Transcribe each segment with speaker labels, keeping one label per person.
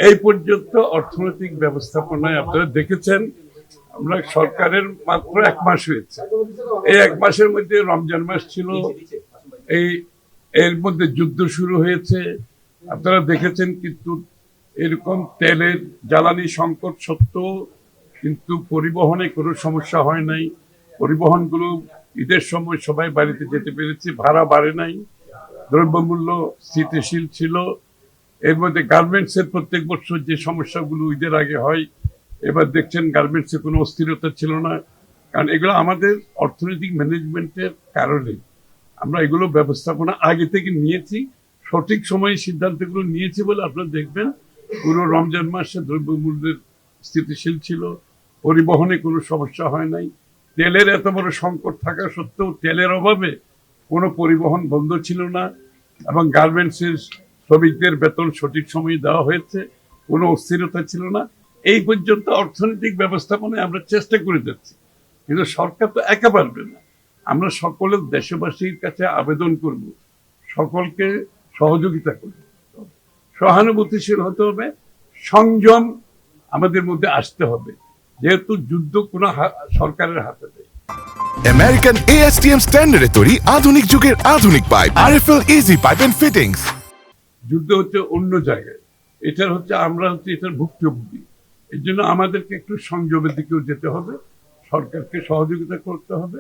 Speaker 1: এই পর্যন্ত অর্থনৈতিক ব্যবস্থাপনায় আপনারা দেখেছেন আমরা সরকারের মাত্র 1 মাস হয়েছে। এই 1 মাসের মধ্যে রমজান মাস ছিল, এর মধ্যে যুদ্ধ শুরু হয়েছে, আপনারা দেখেছেন। কিন্তু এরকম তেলের জ্বালানি সংকট সত্ত্বেও কিন্তু পরিবহনে কোনো সমস্যা হয় নাই। পরিবহনগুলো ঈদের সময় সবাই বাড়িতে যেতে পেরেছে, ভাড়া বাড়ে নাই, দ্রব্যমূল্য স্থিতিশীল ছিল। এর মধ্যে গার্মেন্টসের প্রত্যেক বছর যে সমস্যাগুলো ঈদের আগে হয়, এবার দেখছেন গার্মেন্টসে কোনো অস্থিরতা ছিল না। কারণ এগুলো আমাদের অর্থনৈতিক ম্যানেজমেন্টের কারণে আমরা এগুলো ব্যবস্থাপনা আগে থেকে নিয়েছি, সঠিক সময়ে সিদ্ধান্তগুলো নিয়েছি বলে আপনারা দেখবেন পুরো রমজান মাসে দ্রব্যমূল্যের স্থিতিশীল ছিল, পরিবহনে কোনো সমস্যা হয় নাই। তেলের এত বড় সংকট থাকা সত্ত্বেও তেলের অভাবে কোনো পরিবহন বন্ধ ছিল না, এবং গার্মেন্টসের শ্রমিকদের বেতন সঠিক সময়ে দেওয়া হয়েছে, কোনো অস্থিরতা ছিল না। এই পর্যন্ত অর্থনৈতিক ব্যবস্থাপনায় আমরা চেষ্টা করে যাচ্ছি, কিন্তু সরকার তো একা পারবে না। আমরা সকলের দেশবাসীর কাছে আবেদন করব, সকলকে সহযোগিতা করব, সহানুভূতিশীল হতে হবে, সংযম আমাদের মধ্যে আসতে হবে, যেহেতু যুদ্ধ কোনো সরকারের হাতে নেই।
Speaker 2: আমেরিকান ASTM স্ট্যান্ডার্ডে তৈরি আধুনিক যুগের আধুনিক pipe RFL easy pipe and fittings.
Speaker 1: যুদ্ধ হচ্ছে অন্য জায়গায়, আমরা হচ্ছে এটার ভুক্তভোগী। এর জন্য আমাদেরকে একটু সংযমের দিকেও যেতে হবে, সরকারকে সহযোগিতা করতে হবে,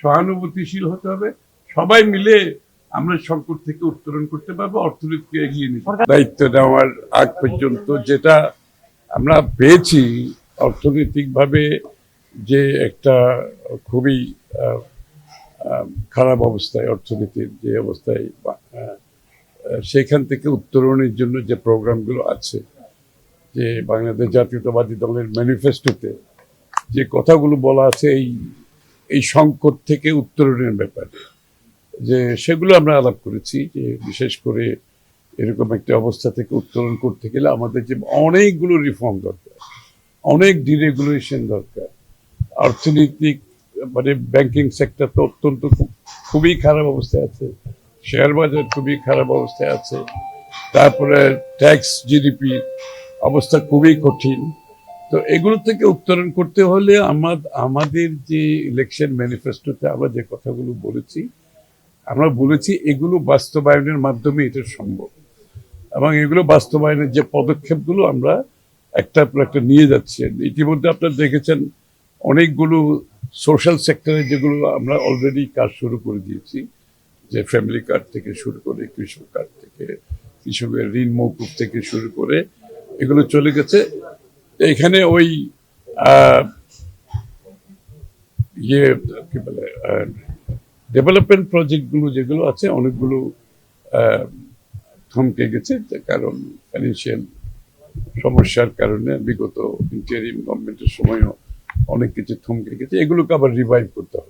Speaker 1: সহানুভূতিশীল হতে হবে। সবাই মিলে আমরা সংকট থেকে উত্তরণ করতে পারবো, অর্থনীতিকে এগিয়ে নিতে। দায়িত্ব নেওয়ার আগ পর্যন্ত যেটা আমরা পেয়েছি অর্থনৈতিকভাবে, যে একটা খুবই খারাপ অবস্থায় অর্থনীতির যে অবস্থায়, সেখান থেকে উত্তরণের জন্য যে প্রোগ্রামগুলো আছে, যে বাংলাদেশ জাতীয়তাবাদী দলের ম্যানিফেস্টোতে যে কথাগুলো বলা আছে এই সংকট থেকে উত্তরণের ব্যাপারে, যে সেগুলো আমরা আলাপ করেছি। যে বিশেষ করে এরকম একটা অবস্থা থেকে উত্তরণ করতে গেলে আমাদের যে অনেকগুলো রিফর্ম দরকার, অনেক ডিরেগুলেশন দরকার। অর্থনৈতিক ব্যাংকিং সেক্টর তো অত্যন্ত খুবই খারাপ অবস্থায় আছে, শেয়ার বাজার খুবই খারাপ অবস্থায় আছে, তারপরে ট্যাক্স জিডিপি অবস্থা খুবই কঠিন। তো এগুলো থেকে উত্তরণ করতে হলে আমাদের যে ইলেকশন ম্যানিফেস্টোতে আমরা যে কথাগুলো আমরা বলেছি এগুলো বাস্তবায়নের মাধ্যমে এটা সম্ভব, এবং এগুলো বাস্তবায়নের যে পদক্ষেপগুলো আমরা একটার পর একটা নিয়ে যাচ্ছি। ইতিমধ্যে আপনারা দেখেছেন অনেকগুলো সোশ্যাল সেক্টরে যেগুলো আমরা অলরেডি কাজ শুরু করে দিয়েছি, যে ফ্যামিলি কার্ড থেকে শুরু করে কৃষক কার্ড থেকে, কৃষকের ঋণ মৌকুফ থেকে শুরু করে এগুলো চলে গেছে। এখানে ওই কি বলে ডেভেলপমেন্ট প্রজেক্টগুলো যেগুলো আছে অনেকগুলো থমকে গেছে, কারণ ফাইন্যান্সিয়াল সমস্যার কারণে বিগত ইন্টারিম গভর্নমেন্টের সময়ও অনেক কিছু থমকে গেছে। এগুলোকে আবার রিভাইভ করতে হবে।